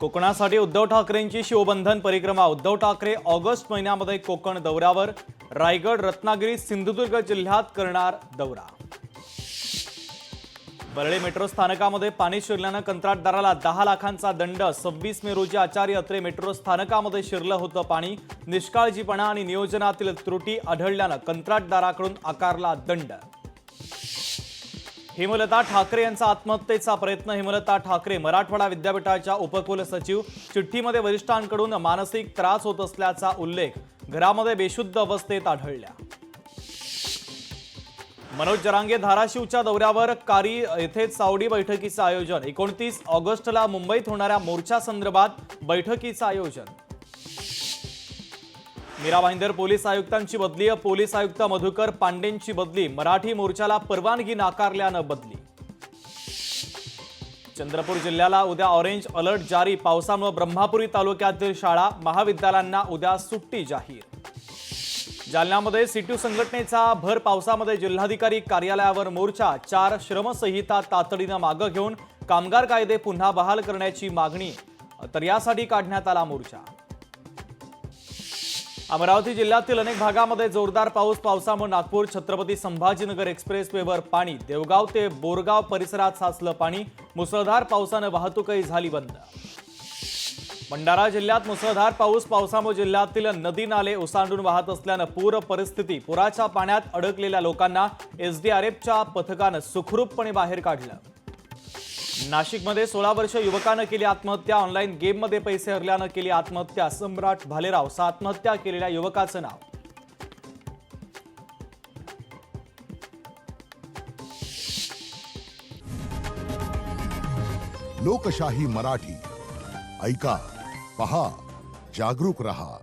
कोकणासाठी उद्धव ठाकरेंची शिवबंधन परिक्रमा। उद्धव ठाकरे ऑगस्ट महिन्यामध्ये कोकण दौऱ्यावर। रायगड, रत्नागिरी, सिंधुदुर्ग जिल्ह्यात करणार दौरा। बरळे मेट्रो स्थानकामध्ये पाणी शिरल्यानं कंत्राटदाराला 10 लाखांचा दंड। 26 मे रोजी आचार्य अत्रे मेट्रो स्थानकामध्ये शिरलं होतं पाणी। निष्काळजीपणा आणि नियोजनातील त्रुटी आढळल्यानं कंत्राटदाराकडून आकारला दंड। हेमलता ठाकरे यांचा आत्महत्येचा प्रयत्न। हेमलता ठाकरे मराठवाडा विद्यापीठाच्या उपकुलसचिव। चिठ्ठीमध्ये वरिष्ठांकडून मानसिक त्रास होत असल्याचा उल्लेख। घरामध्ये बेशुद्ध अवस्थेत आढळल्या। मनोज जरांगे धाराशिवच्या दौऱ्यावर। कारी येथे चावडी बैठकीचं आयोजन। 29 ऑगस्टला मुंबईत होणाऱ्या मोर्चा संदर्भात बैठकीचं आयोजन। मीरा भाईंदर पोलीस आयुक्तांची बदली। पोलीस आयुक्त मधुकर पांडेंची बदली। मराठी मोर्चाला परवानगी नाकारल्यानं बदली। चंद्रपूर जिल्ह्याला उद्या ऑरेंज अलर्ट जारी। पावसामुळे ब्रह्मपुरी तालुक्यातील शाळा महाविद्यालयांना उद्या सुट्टी जाहीर। जालन्यामध्ये सीटू संघटनेचा भर पावसामध्ये जिल्हाधिकारी कार्यालयावर मोर्चा। 4 श्रमसंहिता तातडीनं मागे घेऊन कामगार कायदे पुन्हा बहाल करण्याची मागणी। तर यासाठी काढण्यात आला मोर्चा। अमरावती जिल्ह्यातील अनेक भागामध्ये जोरदार पाऊस। पावसामुळे नागपूर छत्रपती संभाजीनगर एक्सप्रेसवेवर पाणी। देवगाव ते बोरगाव परिसरात साचलं पाणी। मुसळधार पावसानं वाहतूकही झाली बंद। भंडारा जिल्ह्यात मुसळधार पाऊस। पावसामुळे जिल्ह्यातील नदी नाले ओसांडून वाहत असल्यानं पूर परिस्थिती। पुराच्या पाण्यात अडकलेल्या लोकांना एसडीआरएफच्या पथकानं सुखरूपपणे बाहेर काढलं। नाशिकमध्ये 16 वर्ष युवकानं केली आत्महत्या। ऑनलाईन गेममध्ये पैसे हरल्यानं केली आत्महत्या। सम्राट भालेराव असं आत्महत्या केलेल्या युवकाचं नाव। लोकशाही मराठी ऐका, पहा, जागरूक रहा।